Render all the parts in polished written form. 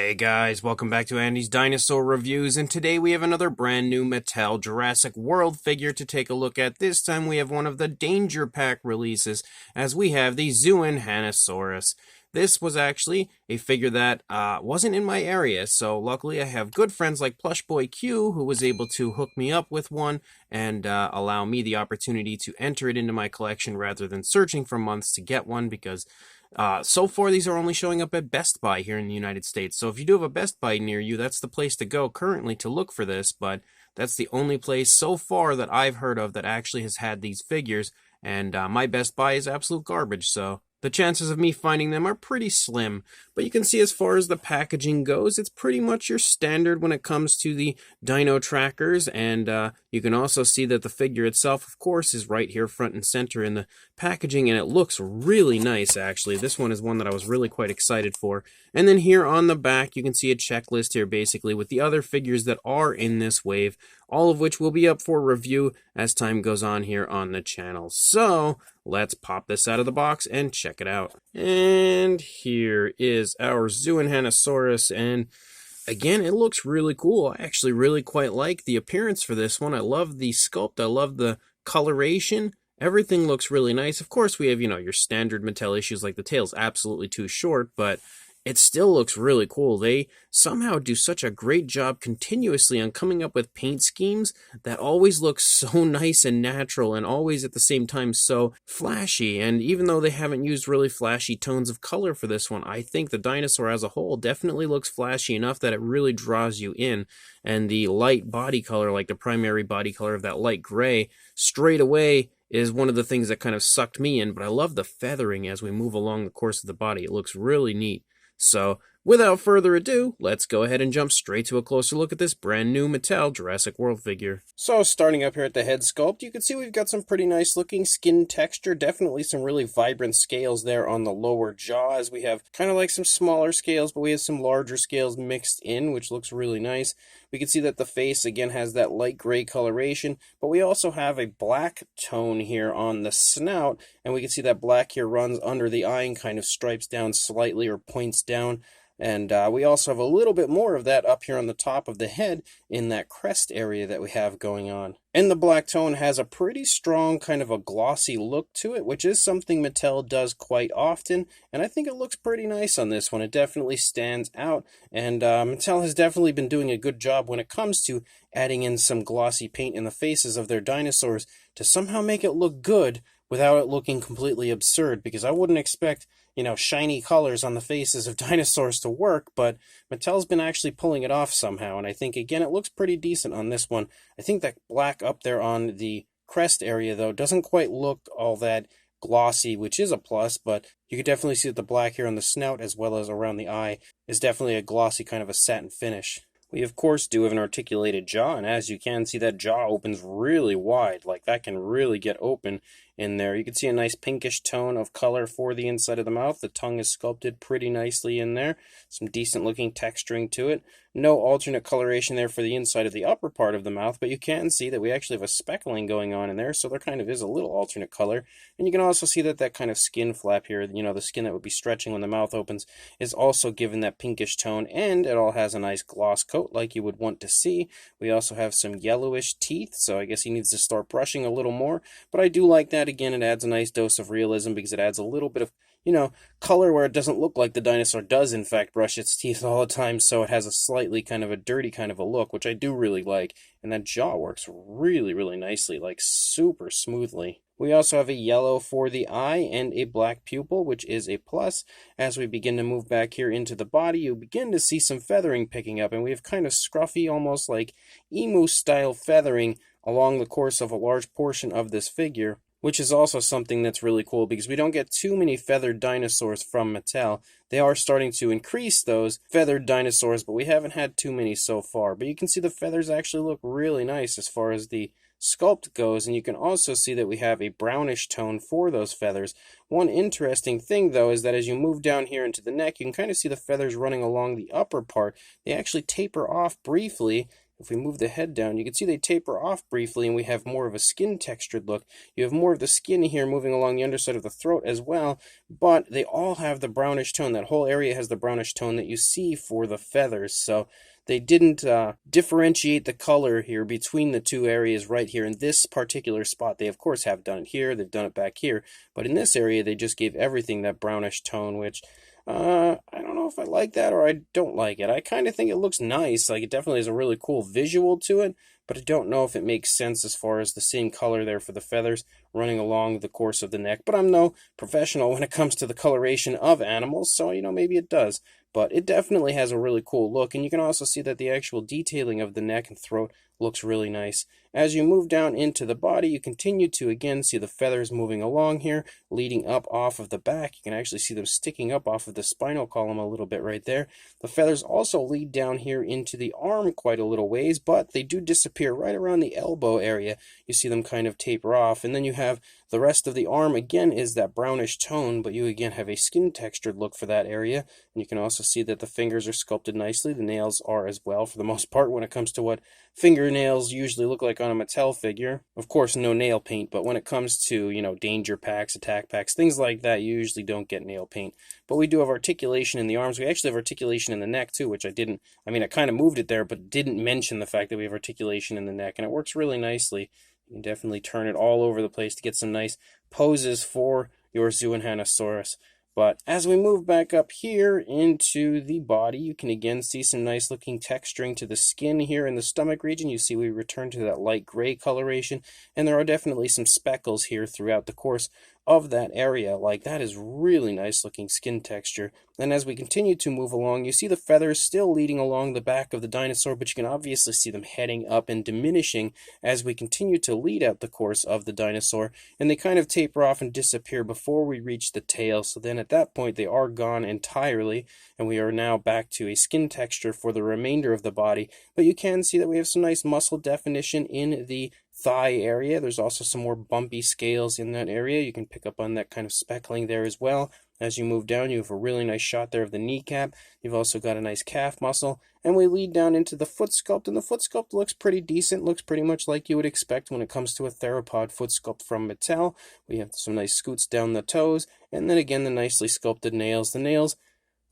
Hey guys, welcome back to Andy's Dinosaur Reviews, and today we have another brand new Mattel Jurassic World figure to take a look at. This time we have one of the Danger Pack releases, as we have the Xuanhanosaurus. This was actually a figure that wasn't in my area, so luckily I have good friends like Plush Boy Q, who was able to hook me up with one and allow me the opportunity to enter it into my collection rather than searching for months to get one, because so far, these are only showing up at Best Buy here in the United States. So if you do have a Best Buy near you, that's the place to go currently to look for this. But that's the only place so far that I've heard of that actually has had these figures. And my Best Buy is absolute garbage. So the chances of me finding them are pretty slim. But you can see as far as the packaging goes, it's pretty much your standard when it comes to the dino trackers. And you can also see that the figure itself, of course, is right here front and center in the packaging, and it looks really nice, actually. This one is one that I was really quite excited for. And then here on the back, you can see a checklist here, basically, with the other figures that are in this wave, all of which will be up for review as time goes on here on the channel. So let's pop this out of the box and check it out. And here is our Xuanhanosaurus, and again, it looks really cool. I actually really quite like the appearance for this one. I love the sculpt. I love the coloration. Everything looks really nice. Of course, we have, your standard Mattel issues, like the tail's absolutely too short, but it still looks really cool. They somehow do such a great job continuously on coming up with paint schemes that always look so nice and natural, and always at the same time so flashy. And even though they haven't used really flashy tones of color for this one, I think the dinosaur as a whole definitely looks flashy enough that it really draws you in. And the light body color, like the primary body color of that light gray, straight away is one of the things that kind of sucked me in. But I love the feathering as we move along the course of the body. It looks really neat. So, without further ado, let's go ahead and jump straight to a closer look at this brand new Mattel Jurassic World figure. So, starting up here at the head sculpt, you can see we've got some pretty nice looking skin texture, definitely some really vibrant scales there on the lower jaw, as we have kind of like some smaller scales, but we have some larger scales mixed in, which looks really nice. We can see that the face, again, has that light gray coloration, but we also have a black tone here on the snout, and we can see that black here runs under the eye and kind of stripes down slightly or points down. And we also have a little bit more of that up here on the top of the head in that crest area that we have going on. And the black tone has a pretty strong kind of a glossy look to it, which is something Mattel does quite often. And I think it looks pretty nice on this one. It definitely stands out. And Mattel has definitely been doing a good job when it comes to adding in some glossy paint in the faces of their dinosaurs to somehow make it look good without it looking completely absurd, because I wouldn't expect, shiny colors on the faces of dinosaurs to work, but Mattel's been actually pulling it off somehow, and I think, again, it looks pretty decent on this one. I think that black up there on the crest area, though, doesn't quite look all that glossy, which is a plus, but you can definitely see that the black here on the snout as well as around the eye is definitely a glossy kind of a satin finish. We, of course, do have an articulated jaw, and as you can see, that jaw opens really wide. Like, that can really get open in there. You can see a nice pinkish tone of color for the inside of the mouth. The tongue is sculpted pretty nicely in there. Some decent-looking texturing to it. No alternate coloration there for the inside of the upper part of the mouth, but you can see that we actually have a speckling going on in there, so there kind of is a little alternate color. And you can also see that that kind of skin flap here, the skin that would be stretching when the mouth opens, is also given that pinkish tone, and it all has a nice gloss coat like you would want to see. We also have some yellowish teeth, so I guess he needs to start brushing a little more, but I do like that. Again, it adds a nice dose of realism because it adds a little bit of color where it doesn't look like the dinosaur does in fact brush its teeth all the time, so it has a slightly kind of a dirty kind of a look, which I do really like. And that jaw works really, really nicely, like super smoothly. We also have a yellow for the eye and a black pupil, which is a plus. As we begin to move back here into the body, you begin to see some feathering picking up, and we have kind of scruffy, almost like emu-style feathering along the course of a large portion of this figure, which is also something that's really cool because we don't get too many feathered dinosaurs from Mattel. They are starting to increase those feathered dinosaurs, but we haven't had too many so far. But you can see the feathers actually look really nice as far as the sculpt goes, and you can also see that we have a brownish tone for those feathers. One interesting thing, though, is that as you move down here into the neck, you can kind of see the feathers running along the upper part. They actually taper off briefly, if we move the head down, you can see they taper off briefly and we have more of a skin textured look. You have more of the skin here moving along the underside of the throat as well, but they all have the brownish tone. That whole area has the brownish tone that you see for the feathers. So they didn't differentiate the color here between the two areas right here in this particular spot. They, of course, have done it here. They've done it back here. But in this area, they just gave everything that brownish tone, which I don't know if I like that or I don't like it. I kind of think it looks nice. Like, it definitely has a really cool visual to it, but I don't know if it makes sense as far as the same color there for the feathers running along the course of the neck. But I'm no professional when it comes to the coloration of animals, so, maybe it does. But it definitely has a really cool look, and you can also see that the actual detailing of the neck and throat looks really nice. As you move down into the body, you continue to again see the feathers moving along here, leading up off of the back. You can actually see them sticking up off of the spinal column a little bit right there. The feathers also lead down here into the arm quite a little ways, but they do disappear right around the elbow area. You see them kind of taper off, and then you have the rest of the arm again is that brownish tone, but you again have a skin textured look for that area. And you can also see that the fingers are sculpted nicely. The nails are as well for the most part when it comes to what fingernails usually look like on a Mattel figure. Of course, no nail paint, but when it comes to, danger packs, attack packs, things like that, you usually don't get nail paint. But we do have articulation in the arms. We actually have articulation in the neck too, which I kind of moved it there, but didn't mention the fact that we have articulation in the neck, and it works really nicely. You can definitely turn it all over the place to get some nice poses for your Xuanhanosaurus. But as we move back up here into the body, you can again see some nice looking texturing to the skin here in the stomach region. You see we return to that light gray coloration, and there are definitely some speckles here throughout the course of that area. Like, that is really nice looking skin texture. And as we continue to move along, you see the feathers still leading along the back of the dinosaur, but you can obviously see them heading up and diminishing as we continue to lead out the course of the dinosaur, and they kind of taper off and disappear before we reach the tail. So then at that point they are gone entirely, and we are now back to a skin texture for the remainder of the body. But you can see that we have some nice muscle definition in the thigh area. There's also some more bumpy scales in that area. You can pick up on that kind of speckling there as well. As you move down, you have a really nice shot there of the kneecap. You've also got a nice calf muscle. And we lead down into the foot sculpt, and the foot sculpt looks pretty decent. Looks pretty much like you would expect when it comes to a theropod foot sculpt from Mattel. We have some nice scoots down the toes, and then again the nicely sculpted nails. The nails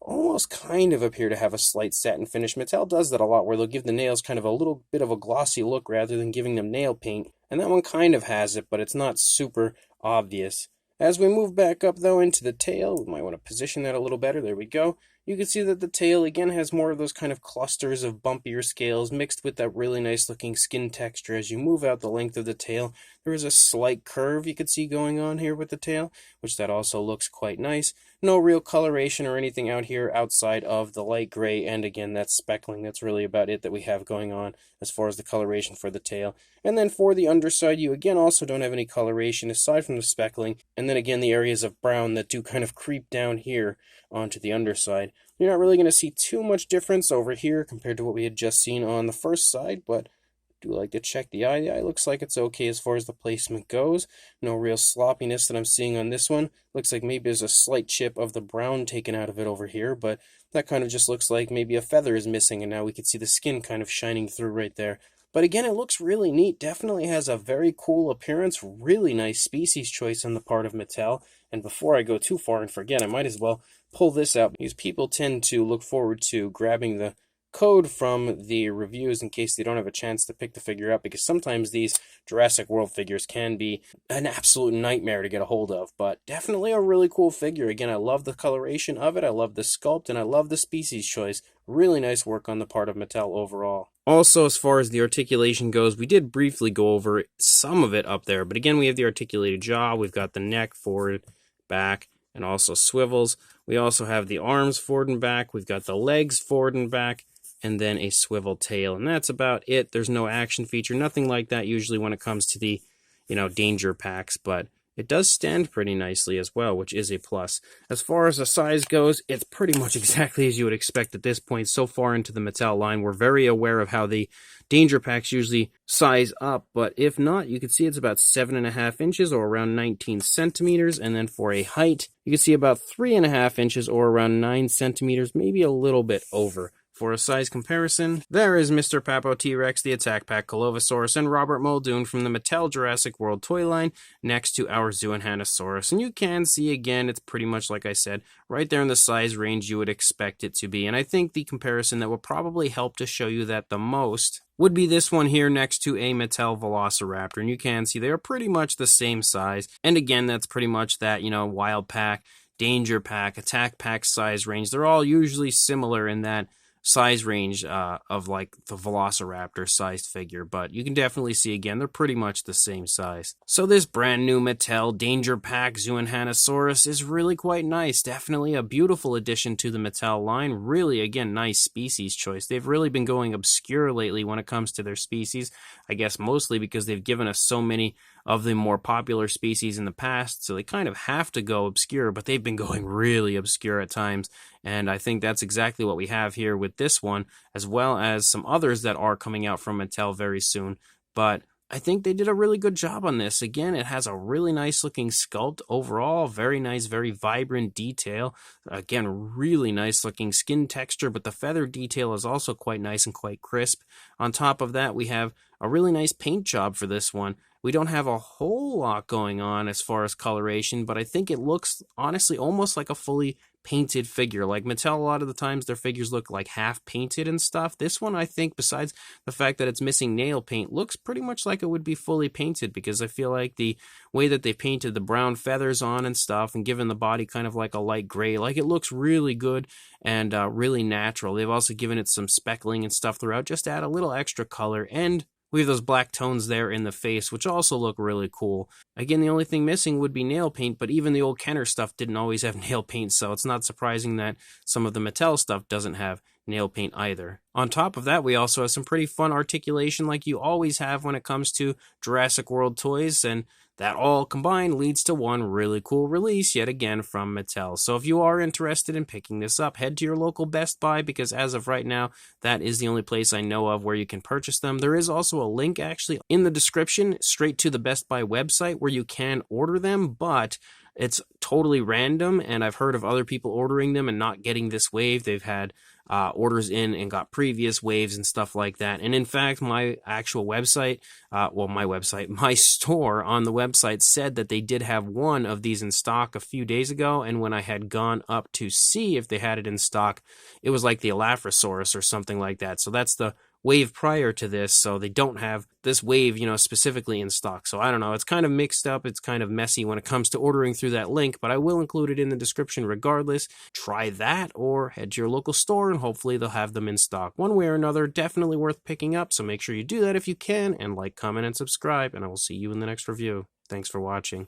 almost kind of appear to have a slight satin finish. Mattel does that a lot, where they'll give the nails kind of a little bit of a glossy look rather than giving them nail paint, and that one kind of has it, but it's not super obvious. As we move back up, though, into the tail, we might want to position that a little better. There we go. You can see that the tail, again, has more of those kind of clusters of bumpier scales mixed with that really nice-looking skin texture. As you move out the length of the tail, there is a slight curve you could see going on here with the tail, which that also looks quite nice. No real coloration or anything out here outside of the light gray, and again, that speckling. That's really about it that we have going on as far as the coloration for the tail. And then for the underside, you again also don't have any coloration aside from the speckling, and then again the areas of brown that do kind of creep down here onto the underside. You're not really going to see too much difference over here compared to what we had just seen on the first side, but I do like to check the eye. The eye looks like it's okay as far as the placement goes. No real sloppiness that I'm seeing on this one. Looks like maybe there's a slight chip of the brown taken out of it over here, but that kind of just looks like maybe a feather is missing, and now we can see the skin kind of shining through right there. But again, it looks really neat. Definitely has a very cool appearance. Really nice species choice on the part of Mattel. And before I go too far and forget, I might as well pull this out, because people tend to look forward to grabbing the code from the reviews in case they don't have a chance to pick the figure up, because sometimes these Jurassic World figures can be an absolute nightmare to get a hold of. But definitely a really cool figure. Again, I love the coloration of it, I love the sculpt, and I love the species choice. Really nice work on the part of Mattel overall. Also, as far as the articulation goes, we did briefly go over some of it up there, but again, we have the articulated jaw, we've got the neck forward, back, and also swivels. We also have the arms forward and back, we've got the legs forward and back, and then a swivel tail, and that's about it. There's no action feature, nothing like that usually when it comes to the, danger packs, but it does stand pretty nicely as well, which is a plus. As far as the size goes, it's pretty much exactly as you would expect at this point. So far into the Mattel line, we're very aware of how the danger packs usually size up, but if not, you can see it's about 7.5 inches or around 19 centimeters, and then for a height, you can see about 3.5 inches or around 9 centimeters, maybe a little bit over For a size comparison, there is Mr. Papo T-Rex, the Attack Pack Colovosaurus, and Robert Muldoon from the Mattel Jurassic World toy line next to our Xuanhanosaurus. And you can see, again, it's pretty much like I said, right there in the size range you would expect it to be. And I think the comparison that will probably help to show you that the most would be this one here next to a Mattel Velociraptor. And you can see they're pretty much the same size. And again, that's pretty much that, Wild Pack, Danger Pack, Attack Pack size range. They're all usually similar in that size range of like the Velociraptor sized figure, but you can definitely see again they're pretty much the same size. So this brand new Mattel Danger Pack Xuanhanosaurus is really quite nice. Definitely a beautiful addition to the Mattel line. Really, again, nice species choice. They've really been going obscure lately when it comes to their species. I guess mostly because they've given us so many of the more popular species in the past, so they kind of have to go obscure, but they've been going really obscure at times, and I think that's exactly what we have here with this one, as well as some others that are coming out from Mattel very soon. But I think they did a really good job on this. Again, it has a really nice looking sculpt overall, very nice, very vibrant detail. Again, really nice looking skin texture, but the feather detail is also quite nice and quite crisp. On top of that, we have a really nice paint job for this one. We don't have a whole lot going on as far as coloration, but I think it looks, honestly, almost like a fully painted figure. Like Mattel, a lot of the times their figures look like half painted and stuff. This one, I think, besides the fact that it's missing nail paint, looks pretty much like it would be fully painted, because I feel like the way that they painted the brown feathers on and stuff and given the body kind of like a light gray, like it looks really good and really natural. They've also given it some speckling and stuff throughout just to add a little extra color, and we have those black tones there in the face, which also look really cool. Again, the only thing missing would be nail paint, but even the old Kenner stuff didn't always have nail paint, so it's not surprising that some of the Mattel stuff doesn't have nail paint either. On top of that, we also have some pretty fun articulation like you always have when it comes to Jurassic World toys, and that all combined leads to one really cool release yet again from Mattel. So if you are interested in picking this up, head to your local Best Buy, because as of right now, that is the only place I know of where you can purchase them. There is also a link actually in the description straight to the Best Buy website where you can order them, but it's totally random, and I've heard of other people ordering them and not getting this wave. They've had orders in and got previous waves and stuff like that. And in fact, my actual website, my store on the website said that they did have one of these in stock a few days ago, and when I had gone up to see if they had it in stock, it was like the Elaphrosaurus or something like that. So that's the wave prior to this, so they don't have this wave, specifically in stock. So I don't know, it's kind of mixed up, it's kind of messy when it comes to ordering through that link, but I will include it in the description regardless. Try that, or head to your local store and hopefully they'll have them in stock. One way or another, definitely worth picking up, so make sure you do that if you can, and like, comment, and subscribe, and I will see you in the next review. Thanks for watching.